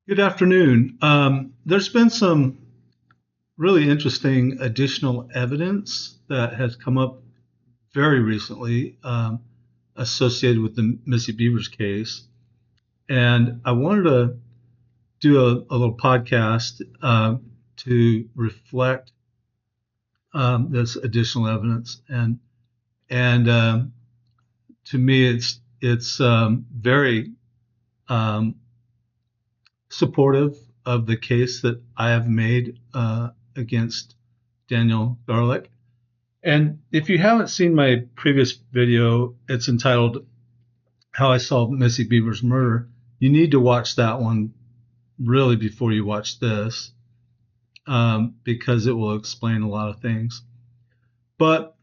Good afternoon. There's been some really interesting additional evidence that has come up very recently associated with the Missy Bevers case. And I wanted to do a little podcast to reflect this additional evidence. And to me, it's very um, supportive of the case that I have made against Daniel Darilek. And if you haven't seen my previous video, it's entitled How I Solved Missy Bevers' Murder. You need to watch that one really before you watch this because it will explain a lot of things. But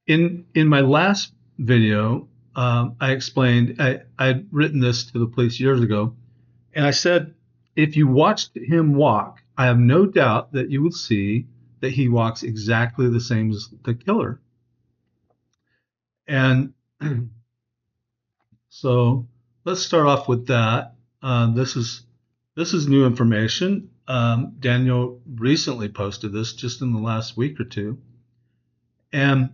in my last video, I explained I'd written this to the police years ago, and I said, if you watched him walk, I have no doubt that you would see that he walks exactly the same as the killer. And so let's start off with that. This is new information. Daniel recently posted this just in the last week or two, and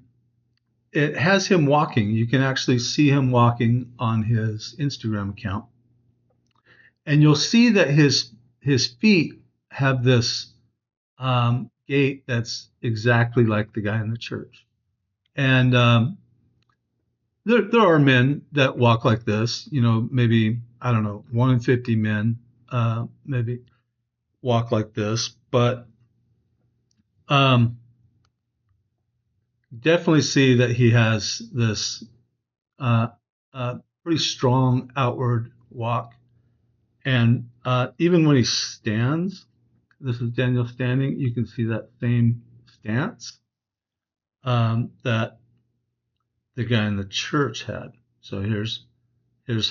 it has him walking. You can actually see him walking on his Instagram account, and you'll see that his feet have this gait that's exactly like the guy in the church. And there are men that walk like this. Maybe I don't know, 1 in 50 men maybe walk like this, but um, definitely see that he has this uh, pretty strong outward walk. And even when he stands, this is Daniel standing, you can see that same stance that the guy in the church had. So here's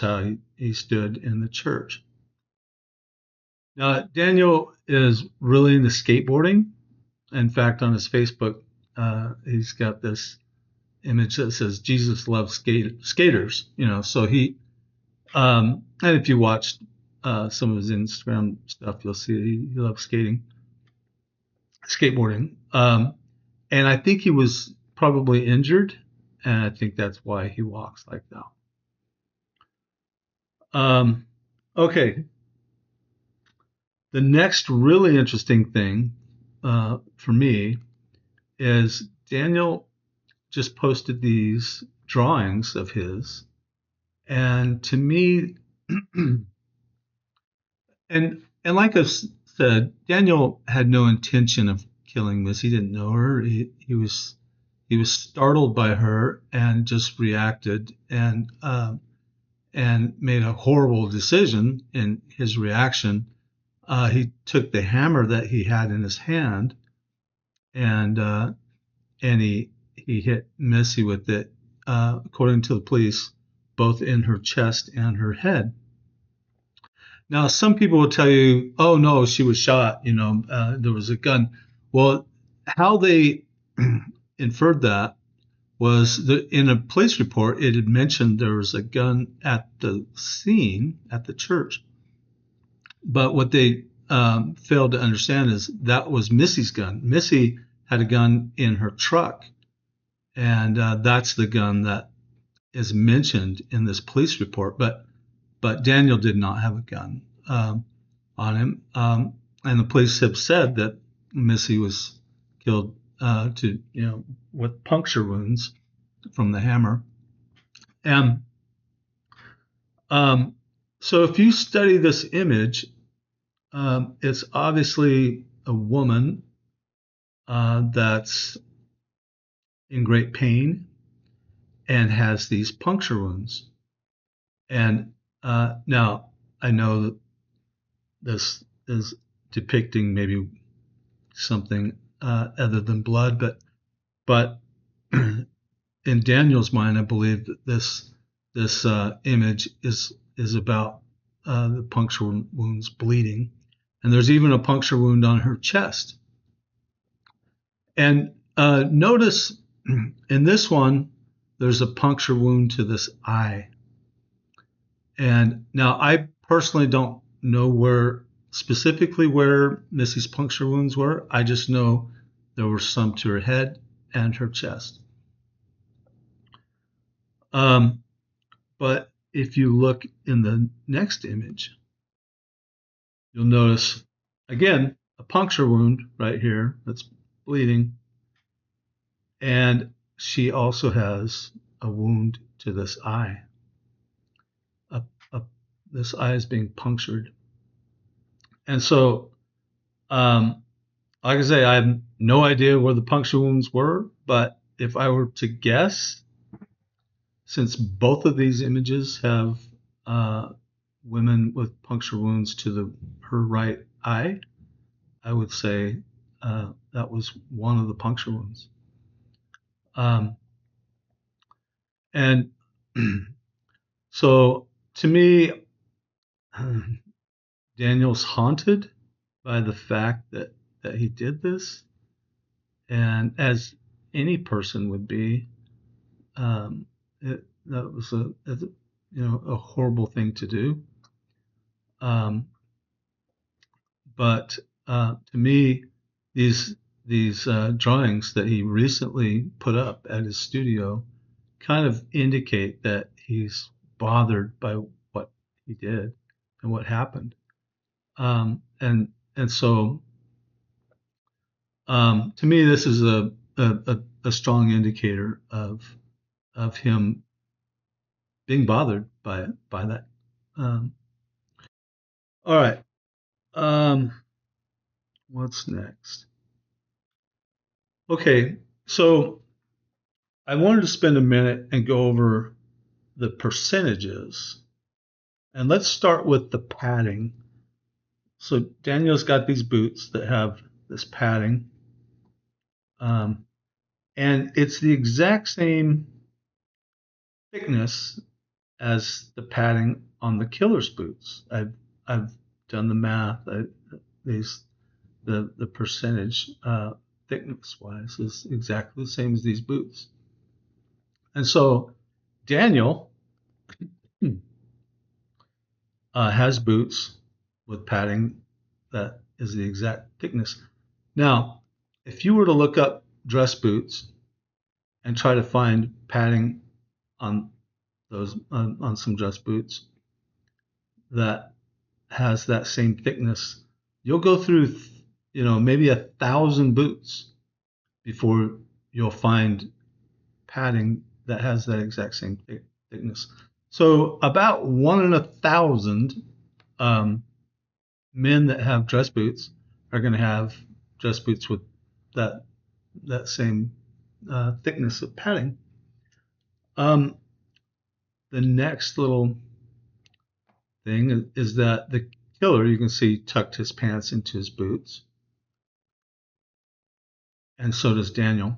how he stood in the church. Now, Daniel is really into skateboarding. In fact, on his Facebook, he's got this image that says Jesus loves skaters. So and if you watch some of his Instagram stuff, you'll see he loves skateboarding. And I think he was probably injured, and I think that's why he walks like that. Okay. The next really interesting thing for me is Daniel just posted these drawings of his, and to me, and like I said, Daniel had no intention of killing Miss. He didn't know her. He was startled by her and just reacted and made a horrible decision in his reaction. He took the hammer that he had in his hand and he hit Missy with it, according to the police, both in her chest and her head. Now, some people will tell you, "Oh no, she was shot. There was a gun." Well, how they inferred that was that in a police report, it had mentioned there was a gun at the scene at the church. But what they failed to understand is that was Missy's gun. Missy had a gun in her truck, and that's the gun that is mentioned in this police report. But Daniel did not have a gun on him, and the police have said that Missy was killed with puncture wounds from the hammer. And so if you study this image, it's obviously a woman that's in great pain and has these puncture wounds. And now I know that this is depicting maybe something other than blood, but in Daniel's mind, I believe that this image is about the puncture wounds bleeding, and there's even a puncture wound on her chest. And notice in this one, there's a puncture wound to this eye. And now I personally don't know where specifically where Missy's puncture wounds were. I just know there were some to her head and her chest. But if you look in the next image, you'll notice, again, a puncture wound right here that's bleeding. And she also has a wound to this eye. This eye is being punctured. And so, like I say, I have no idea where the puncture wounds were, but if I were to guess, since both of these images have women with puncture wounds to her right eye, I would say that was one of the puncture wounds. And so to me, Daniel's haunted by the fact that he did this, and as any person would be, that was a horrible thing to do. But to me, these drawings that he recently put up at his studio kind of indicate that he's bothered by what he did and what happened. And so to me, this is a strong indicator of him being bothered by that. All right. What's next? Okay, so I wanted to spend a minute and go over the percentages. And let's start with the padding. So Daniel's got these boots that have this padding. And it's the exact same thickness as the padding on the killer's boots. I've done the math. The percentage thickness wise is exactly the same as these boots. And so Daniel has boots with padding that is the exact thickness. Now, if you were to look up dress boots and try to find padding on those on some dress boots that has that same thickness, you'll go through maybe 1,000 boots before you'll find padding that has that exact same thickness. So about 1 in 1,000 men that have dress boots are going to have dress boots with that same thickness of padding. The next little thing is that the killer, you can see, tucked his pants into his boots, and so does Daniel.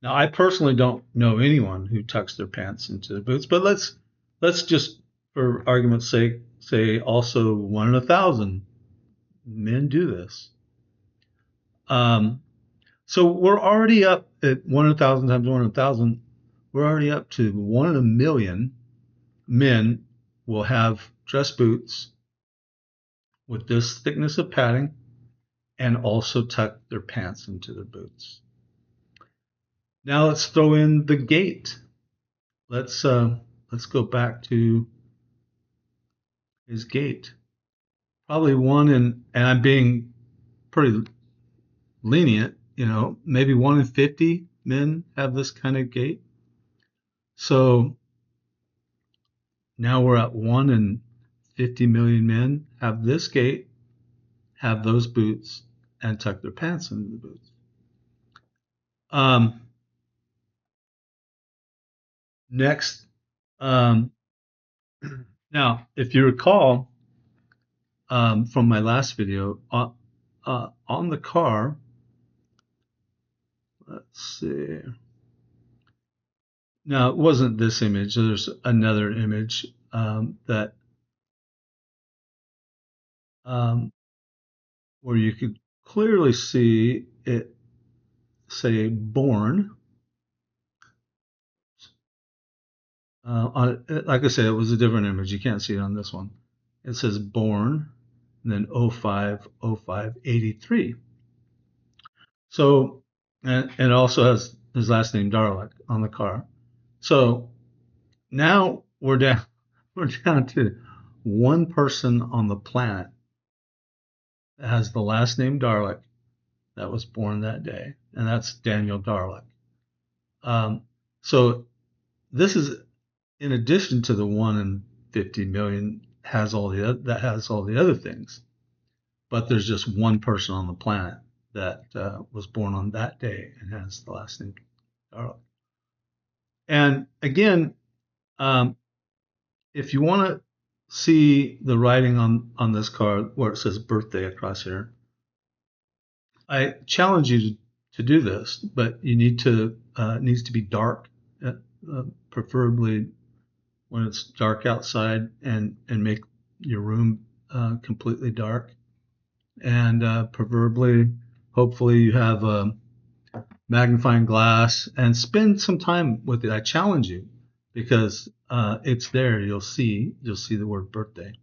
Now, I personally don't know anyone who tucks their pants into their boots, but let's just, for argument's sake, say also 1 in 1,000 men do this. So we're already up at 1 in 1,000 times 1 in 1,000. We're already up to 1 in 1,000,000 men will have dress boots with this thickness of padding and also tuck their pants into their boots. Now let's throw in the gait. Let's go back to his gait. Probably one in, and I'm being pretty lenient, maybe 1 in 50 men have this kind of gait. So now we're at 1 in 50 million men have this gait, have those boots, and tuck their pants into the boots. Next, now, if you recall from my last video, on the car, let's see. Now, it wasn't this image. There's another image that where you could clearly see it say born. Like I said, it was a different image. You can't see it on this one. it says born, and then 05/05/83. So, and it also has his last name Darilek on the car. So now we're down to one person on the planet that has the last name Darilek that was born that day, and that's Daniel Darilek. So this is in addition to the 1 in 50 million that has all the other things, but there's just one person on the planet that was born on that day and has the last name Darilek. And again, um, if you want to see the writing on this card where it says birthday across here, I challenge you to do this, but you need to it needs to be dark, preferably when it's dark outside, and make your room completely dark, and preferably, hopefully, you have a magnifying glass and spend some time with it. I challenge you because it's there. You'll see the word birthday,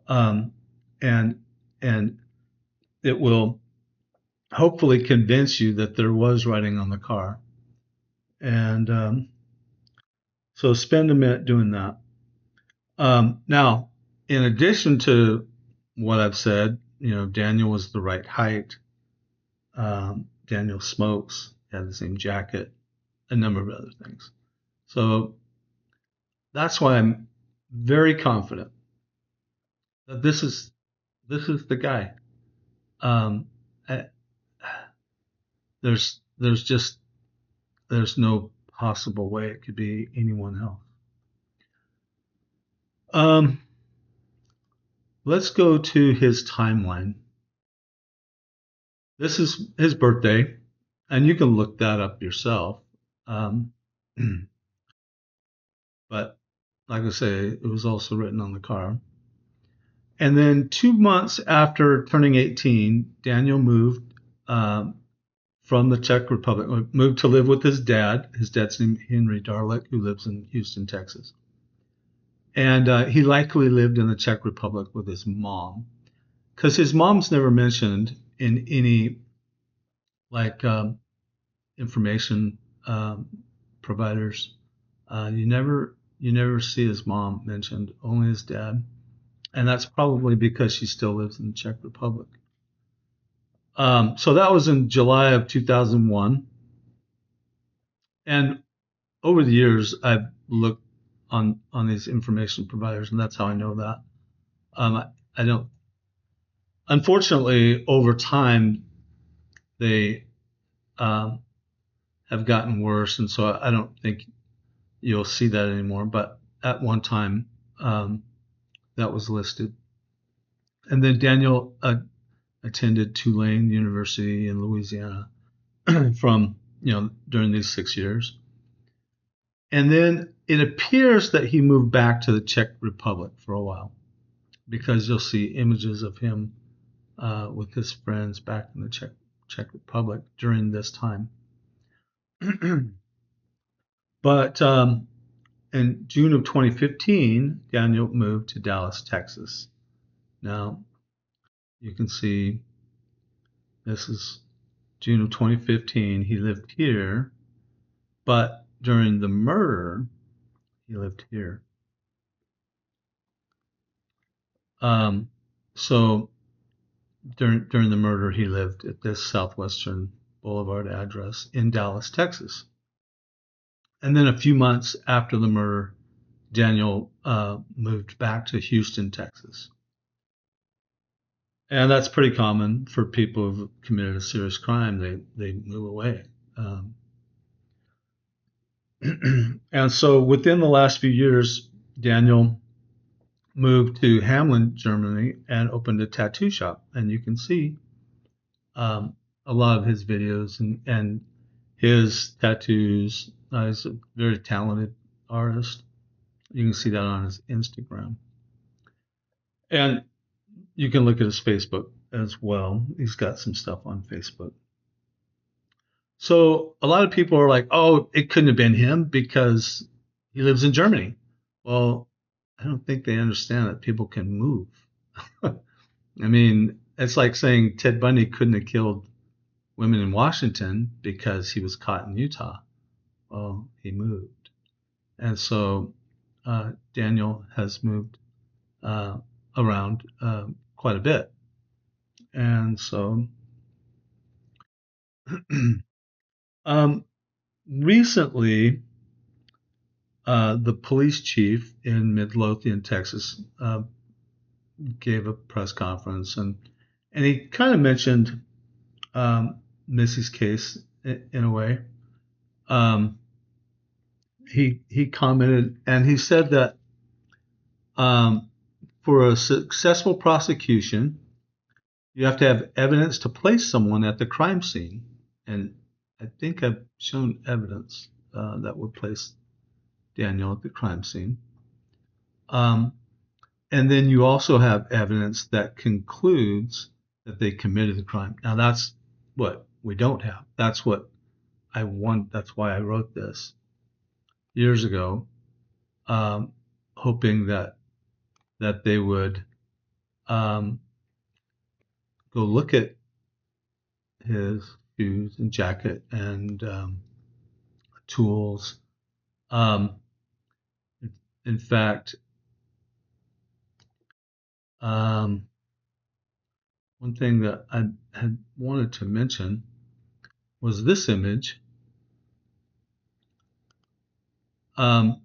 um, and and it will hopefully convince you that there was writing on the car. And so spend a minute doing that. Now, in addition to what I've said, Daniel was the right height. Daniel smokes, had the same jacket, a number of other things. So that's why I'm very confident that this is the guy. Um, there's no possible way it could be anyone else. Let's go to his timeline. This is his birthday, and you can look that up yourself. Um, but like I say, it was also written on the car. And then 2 months after turning 18, Daniel moved from the Czech Republic, moved to live with his dad. His dad's named Henry Darilek, who lives in Houston, Texas. And he likely lived in the Czech Republic with his mom, because his mom's never mentioned in any information providers. You never see his mom mentioned, only his dad, and that's probably because she still lives in the Czech Republic. So that was in July of 2001, and over the years I've looked on these information providers, and that's how I know that. I don't. Unfortunately, over time, they have gotten worse, and so I don't think you'll see that anymore. But at one time, that was listed. And then Daniel attended Tulane University in Louisiana from during these 6 years. And then it appears that he moved back to the Czech Republic for a while, because you'll see images of him with his friends back in the Czech Republic during this time. But in June of 2015, Daniel moved to Dallas, Texas. Now, you can see this is June of 2015. He lived here, but during the murder, he lived here. So during the murder, he lived at this Southwestern Boulevard address in Dallas, Texas. And then a few months after the murder, Daniel moved back to Houston, Texas. And that's pretty common for people who've committed a serious crime. They move away. And so within the last few years, Daniel moved to Hamelin, Germany, and opened a tattoo shop. And you can see a lot of his videos and his tattoos. He's a very talented artist. You can see that on his Instagram. And you can look at his Facebook as well. He's got some stuff on Facebook. So a lot of people are like, oh, it couldn't have been him because he lives in Germany. Well, I don't think they understand that people can move. I mean, it's like saying Ted Bundy couldn't have killed women in Washington because he was caught in Utah. Well, he moved. And so Daniel has moved uh, around quite a bit. And so um, recently, the police chief in Midlothian, Texas, gave a press conference, and he kind of mentioned Missy's case in a way. Um, he commented and he said that um, for a successful prosecution, you have to have evidence to place someone at the crime scene, and I think I've shown evidence that would place Daniel at the crime scene. Um, and then you also have evidence that concludes that they committed the crime. Now that's what we don't have. That's what I want. That's why I wrote this years ago, hoping that they would um, go look at his shoes and jacket and tools. Um, in fact, um, one thing that I had wanted to mention was this image. Um,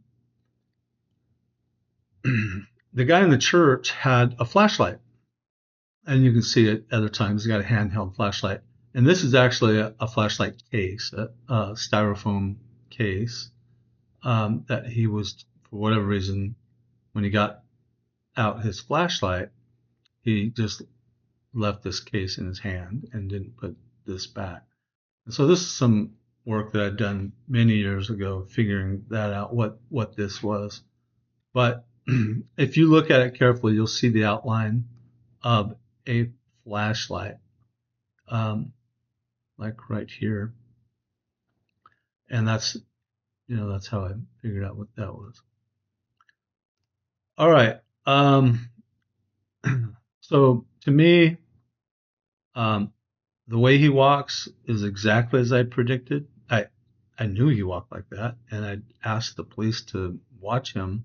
the guy in the church had a flashlight, and you can see it other times. He's got a handheld flashlight, and this is actually a flashlight case, a styrofoam case that he was, for whatever reason, when he got out his flashlight, he just left this case in his hand and didn't put this back. And so this is some work that I'd done many years ago, figuring that out, what this was. But if you look at it carefully, you'll see the outline of a flashlight, like right here. And that's how I figured out what that was. All right. So to me, um, the way he walks is exactly as I predicted. I knew he walked like that, and I asked the police to watch him,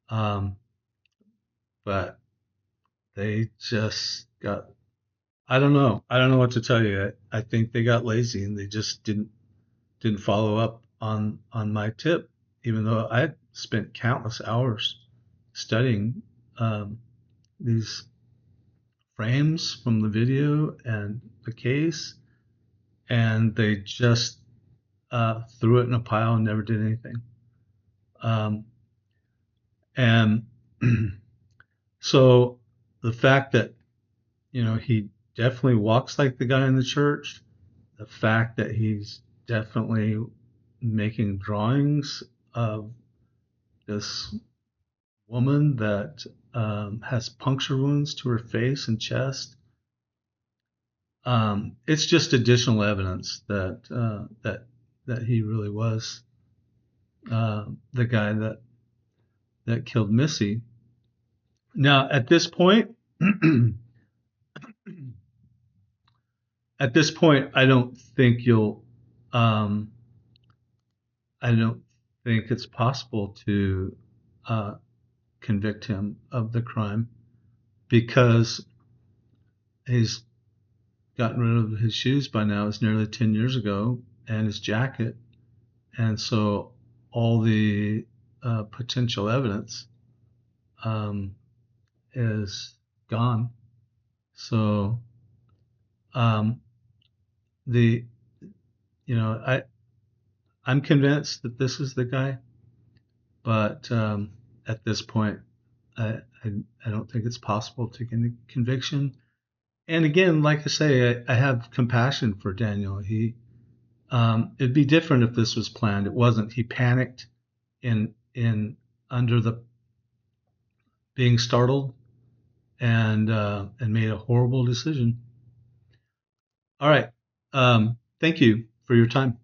um, but they just got. I don't know. I don't know what to tell you. I think they got lazy and they just didn't follow up on my tip, even though I spent countless hours studying these frames from the video and the case, and they just threw it in a pile and never did anything. And so the fact that he definitely walks like the guy in the church, the fact that he's definitely making drawings of this woman that has puncture wounds to her face and chest. It's just additional evidence that he really was the guy that killed Missy. Now, at this point, I don't think um, I don't think it's possible to convict him of the crime because he's gotten rid of his shoes by now. It's nearly 10 years ago, and his jacket, and so all the potential evidence is gone. So um, the I'm convinced that this is the guy, but at this point, I don't think it's possible to get a conviction. And again, like I say, I have compassion for Daniel. It'd be different if this was planned. It wasn't. He panicked in under the being startled and made a horrible decision. All right. Thank you for your time.